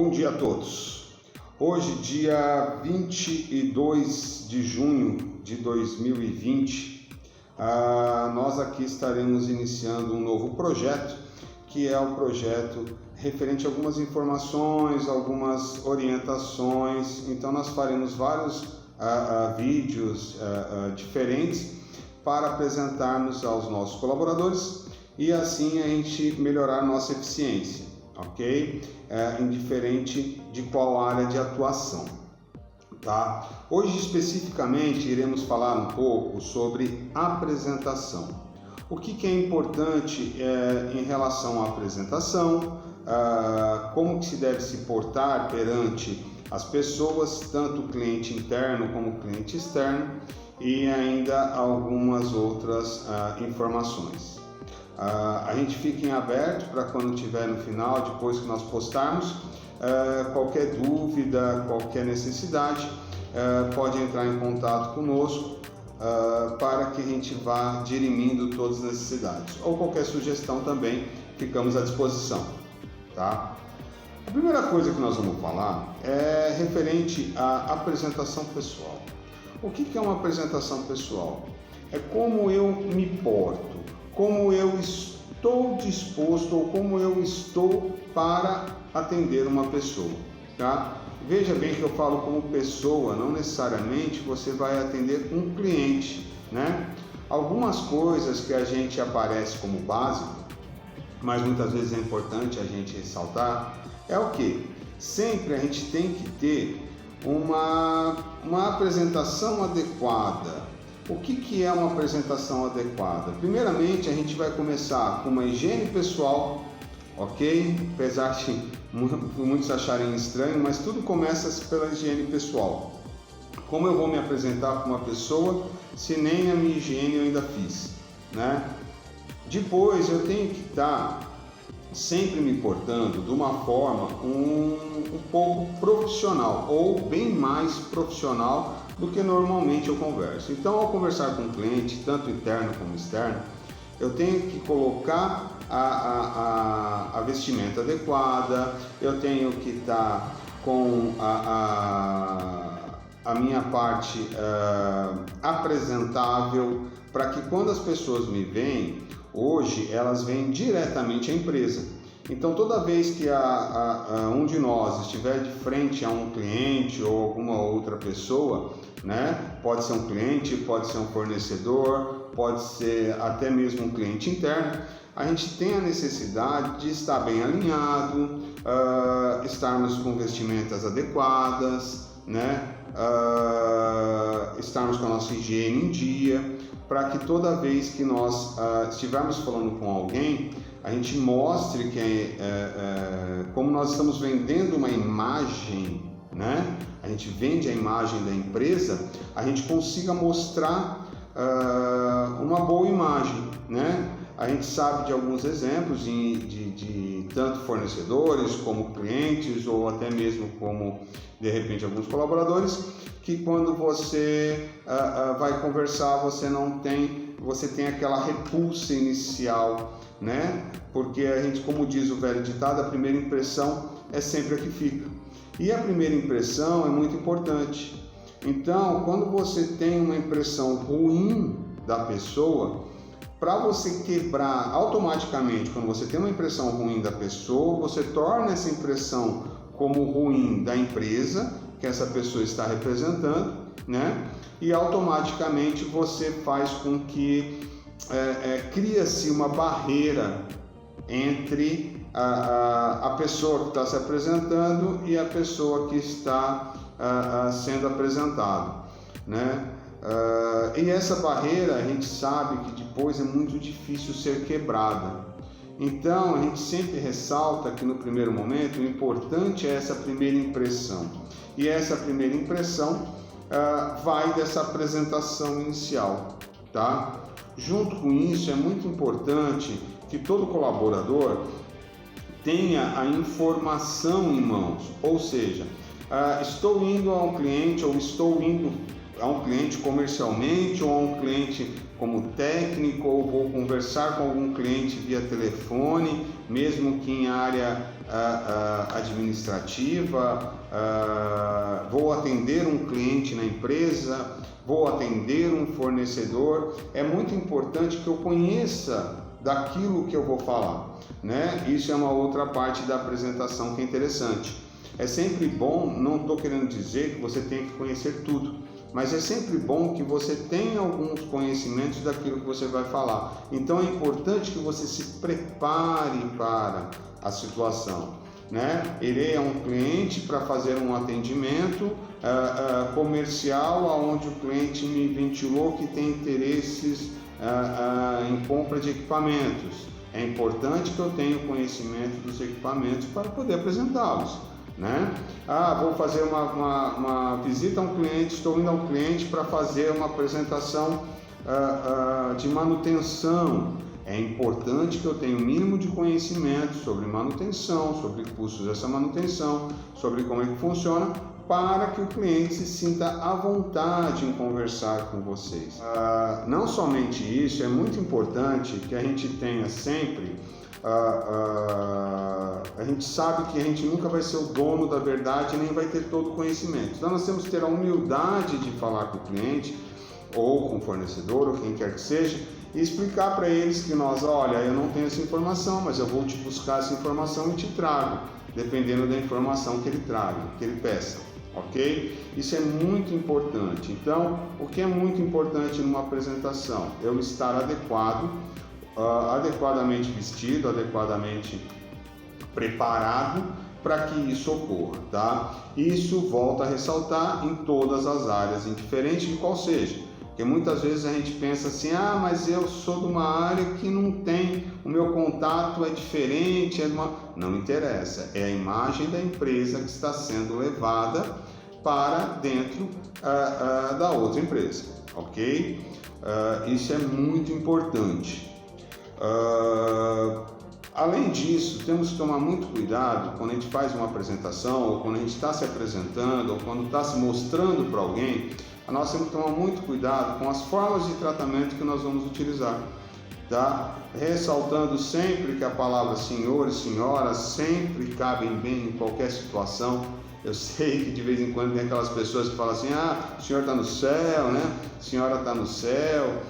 Bom dia a todos. Hoje, dia 22 de junho de 2020, nós aqui estaremos iniciando um novo projeto, que é o projeto referente a algumas informações, algumas orientações. Então nós faremos vários vídeos diferentes para apresentarmos aos nossos colaboradores e assim a gente melhorar nossa eficiência, ok? Indiferente de qual área de atuação, tá? Hoje especificamente iremos falar um pouco sobre apresentação. O que é importante em relação à apresentação, como que se deve se portar perante as pessoas, tanto o cliente interno como o cliente externo, e ainda algumas outras informações. A gente fica em aberto para quando tiver no final, depois que nós postarmos, qualquer dúvida, qualquer necessidade, pode entrar em contato conosco para que a gente vá dirimindo todas as necessidades. Ou qualquer sugestão também, ficamos à disposição, tá? A primeira coisa que nós vamos falar é referente à apresentação pessoal. O que é uma apresentação pessoal? É como eu me porto, como eu estou disposto ou como eu estou para atender uma pessoa, tá? Veja bem que eu falo como pessoa, não necessariamente você vai atender um cliente, né? Algumas coisas que a gente aparece como básico, mas muitas vezes é importante a gente ressaltar, é o que? Sempre a gente tem que ter uma apresentação adequada. O que é uma apresentação adequada? Primeiramente, a gente vai começar com uma higiene pessoal, ok? Apesar de muitos acharem estranho, mas tudo começa pela higiene pessoal. Como eu vou me apresentar para uma pessoa se nem a minha higiene eu ainda fiz, né? Depois eu tenho que estar sempre me portando de uma forma um pouco profissional ou bem mais profissional do que normalmente eu converso. Então, ao conversar com o cliente, tanto interno como externo, eu tenho que colocar a vestimenta adequada, eu tenho que estar com a minha parte apresentável, para que quando as pessoas me veem, hoje elas vêm diretamente à empresa. Então toda vez que um de nós estiver de frente a um cliente ou alguma outra pessoa, né? Pode ser um cliente, pode ser um fornecedor, pode ser até mesmo um cliente interno, a gente tem a necessidade de estar bem alinhado, estarmos com vestimentas adequadas, né? Estarmos com a nossa higiene em dia, para que toda vez que nós estivermos falando com alguém, a gente mostre que como nós estamos vendendo uma imagem, né? A gente vende a imagem da empresa, a gente consiga mostrar uma boa imagem, né? A gente sabe de alguns exemplos de tanto fornecedores como clientes ou até mesmo como de repente alguns colaboradores, que quando você vai conversar você tem aquela repulsa inicial, né? Porque a gente, como diz o velho ditado, a primeira impressão é sempre a que fica. E a primeira impressão é muito importante. Então, quando você tem uma impressão ruim da pessoa, para você quebrar automaticamente, quando você tem uma impressão ruim da pessoa, você torna essa impressão como ruim da empresa que essa pessoa está representando, né? E automaticamente você faz com que cria-se uma barreira entre a pessoa que está se apresentando e a pessoa que está sendo apresentada, né? E essa barreira a gente sabe que depois é muito difícil ser quebrada. Então a gente sempre ressalta que no primeiro momento o importante é essa primeira impressão. E essa primeira impressão vai dessa apresentação inicial, tá? Junto com isso é muito importante que todo colaborador tenha a informação em mãos, ou seja, estou indo a um cliente ou estou indo a um cliente comercialmente ou a um cliente como técnico, ou vou conversar com algum cliente via telefone, mesmo que em área administrativa, vou atender um cliente na empresa, vou atender um fornecedor. É muito importante que eu conheça daquilo que eu vou falar, né? Isso é uma outra parte da apresentação que é interessante. É sempre bom, não estou querendo dizer que você tem que conhecer tudo, mas é sempre bom que você tenha alguns conhecimentos daquilo que você vai falar. Então é importante que você se prepare para a situação, né? Irei a um cliente para fazer um atendimento comercial, onde o cliente me ventilou que tem interesses em compra de equipamentos. É importante que eu tenha conhecimento dos equipamentos para poder apresentá-los, né? Vou fazer uma visita a um cliente, estou indo a um cliente para fazer uma apresentação de manutenção. É importante que eu tenha o mínimo de conhecimento sobre manutenção, sobre custos dessa manutenção, sobre como é que funciona, para que o cliente se sinta à vontade em conversar com vocês. Não somente isso, é muito importante que a gente tenha sempre, a gente sabe que a gente nunca vai ser o dono da verdade, nem vai ter todo o conhecimento. Então nós temos que ter a humildade de falar com o cliente, ou com o fornecedor, ou quem quer que seja, e explicar para eles que olha, eu não tenho essa informação, mas eu vou te buscar essa informação e te trago, dependendo da informação que ele traga, que ele peça, ok? Isso é muito importante. Então, o que é muito importante numa apresentação? Eu estar adequado, adequadamente vestido, adequadamente preparado para que isso ocorra, tá? Isso volta a ressaltar em todas as áreas, indiferente de qual seja. Porque muitas vezes a gente pensa assim, mas eu sou de uma área que não tem, o meu contato é diferente, não interessa, é a imagem da empresa que está sendo levada para dentro da outra empresa, ok? Isso é muito importante. Além disso, temos que tomar muito cuidado quando a gente faz uma apresentação, ou quando a gente está se apresentando, ou quando está se mostrando para alguém. Nós temos que tomar muito cuidado com as formas de tratamento que nós vamos utilizar, tá? Ressaltando sempre que a palavra senhor e senhora sempre cabem bem em qualquer situação. Eu sei que de vez em quando tem aquelas pessoas que falam assim, o senhor está no céu, né? A senhora está no céu.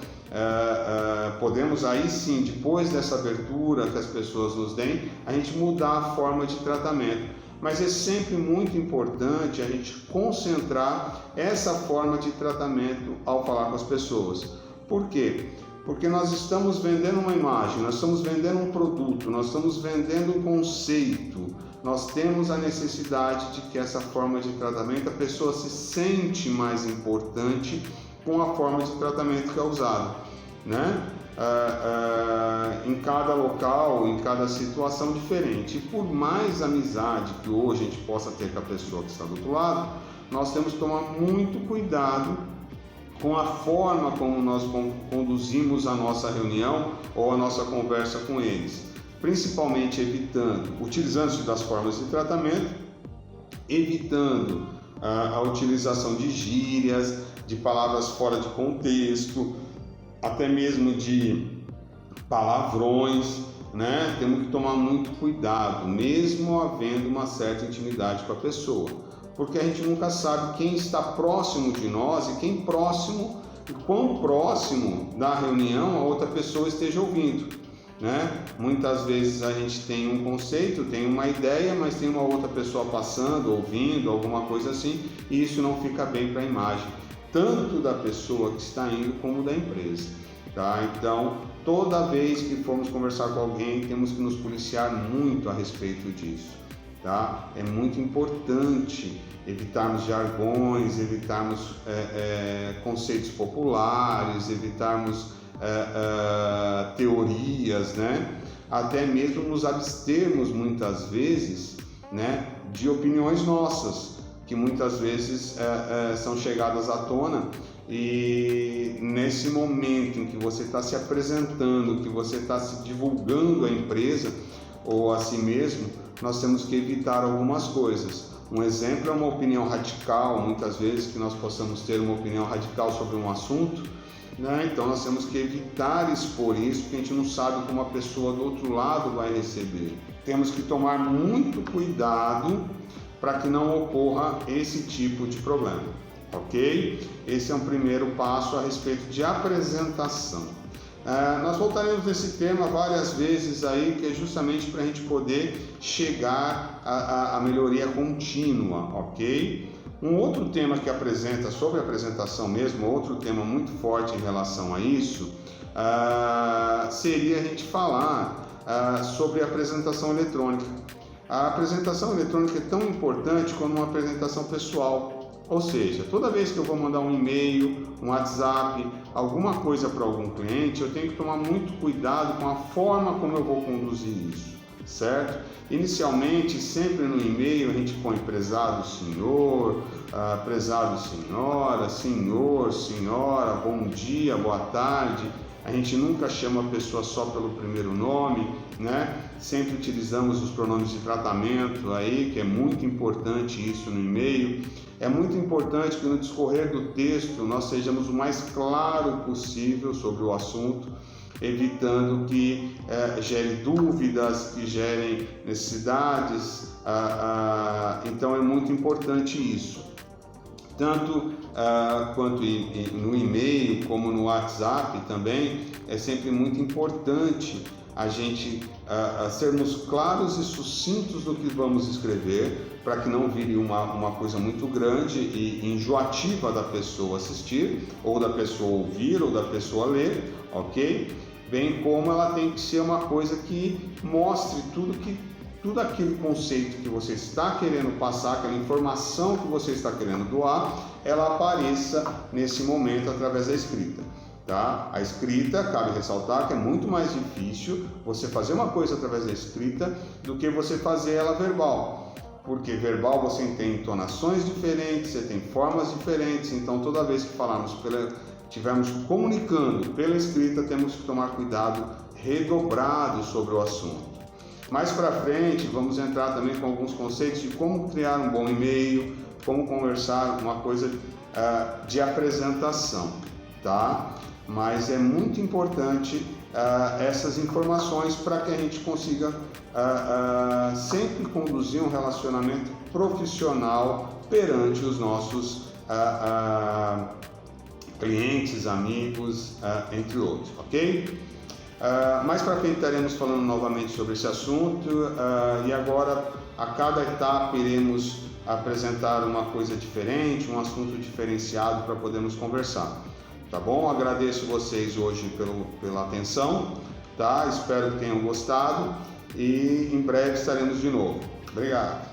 Podemos aí sim, depois dessa abertura que as pessoas nos deem, a gente mudar a forma de tratamento. Mas é sempre muito importante a gente concentrar essa forma de tratamento ao falar com as pessoas. Por quê? Porque nós estamos vendendo uma imagem, nós estamos vendendo um produto, nós estamos vendendo um conceito. Nós temos a necessidade de que essa forma de tratamento, a pessoa se sente mais importante com a forma de tratamento que é usada, né? Em cada local, em cada situação diferente. E por mais amizade que hoje a gente possa ter com a pessoa que está do outro lado, nós temos que tomar muito cuidado com a forma como nós conduzimos a nossa reunião ou a nossa conversa com eles, principalmente utilizando-se das formas de tratamento, evitando a utilização de gírias, de palavras fora de contexto, até mesmo de palavrões, né? Temos que tomar muito cuidado, mesmo havendo uma certa intimidade com a pessoa, porque a gente nunca sabe quem está próximo de nós e quão próximo da reunião a outra pessoa esteja ouvindo, né? Muitas vezes a gente tem um conceito, tem uma ideia, mas tem uma outra pessoa passando, ouvindo, alguma coisa assim, e isso não fica bem para a imagem, tanto da pessoa que está indo como da empresa, tá? Então, toda vez que formos conversar com alguém, temos que nos policiar muito a respeito disso, tá? É muito importante evitarmos jargões, evitarmos conceitos populares, evitarmos teorias, né? Até mesmo nos abstermos muitas vezes, né, de opiniões nossas, que muitas vezes são chegadas à tona, e nesse momento em que você está se apresentando, que você está se divulgando a empresa ou a si mesmo, nós temos que evitar algumas coisas. Um exemplo é uma opinião radical, muitas vezes que nós possamos ter uma opinião radical sobre um assunto, né? Então nós temos que evitar expor isso, porque a gente não sabe como a pessoa do outro lado vai receber. Temos que tomar muito cuidado para que não ocorra esse tipo de problema, ok? Esse é um primeiro passo a respeito de apresentação. Nós voltaremos nesse tema várias vezes aí, que é justamente para a gente poder chegar à melhoria contínua, ok? Um outro tema que apresenta sobre a apresentação mesmo, outro tema muito forte em relação a isso, seria a gente falar sobre a apresentação eletrônica. A apresentação eletrônica é tão importante como uma apresentação pessoal. Ou seja, toda vez que eu vou mandar um e-mail, um WhatsApp, alguma coisa para algum cliente, eu tenho que tomar muito cuidado com a forma como eu vou conduzir isso, certo? Inicialmente, sempre no e-mail a gente põe prezado senhor, prezado senhora, senhor, senhora, bom dia, boa tarde. A gente nunca chama a pessoa só pelo primeiro nome, né? Sempre utilizamos os pronomes de tratamento aí, que é muito importante isso no e-mail. É muito importante que no discorrer do texto nós sejamos o mais claro possível sobre o assunto, evitando que gere dúvidas, que gerem necessidades. Então é muito importante isso. Tanto quanto no e-mail como no WhatsApp também, é sempre muito importante a gente sermos claros e sucintos no que vamos escrever, para que não vire uma coisa muito grande e enjoativa da pessoa assistir, ou da pessoa ouvir, ou da pessoa ler, ok? Bem como ela tem que ser uma coisa que mostre tudo aquele conceito que você está querendo passar, aquela informação que você está querendo doar, ela apareça nesse momento através da escrita. Tá? A escrita, cabe ressaltar que é muito mais difícil você fazer uma coisa através da escrita do que você fazer ela verbal. Porque verbal você tem entonações diferentes, você tem formas diferentes, então toda vez que estivermos comunicando pela escrita, temos que tomar cuidado redobrado sobre o assunto. Mais para frente, vamos entrar também com alguns conceitos de como criar um bom e-mail, como conversar, uma coisa de apresentação, tá? Mas é muito importante essas informações para que a gente consiga sempre conduzir um relacionamento profissional perante os nossos clientes, amigos, entre outros, ok? Mais para frente estaremos falando novamente sobre esse assunto e agora a cada etapa iremos apresentar uma coisa diferente, um assunto diferenciado para podermos conversar. Tá bom? Agradeço vocês hoje pela atenção, tá? Espero que tenham gostado e em breve estaremos de novo. Obrigado.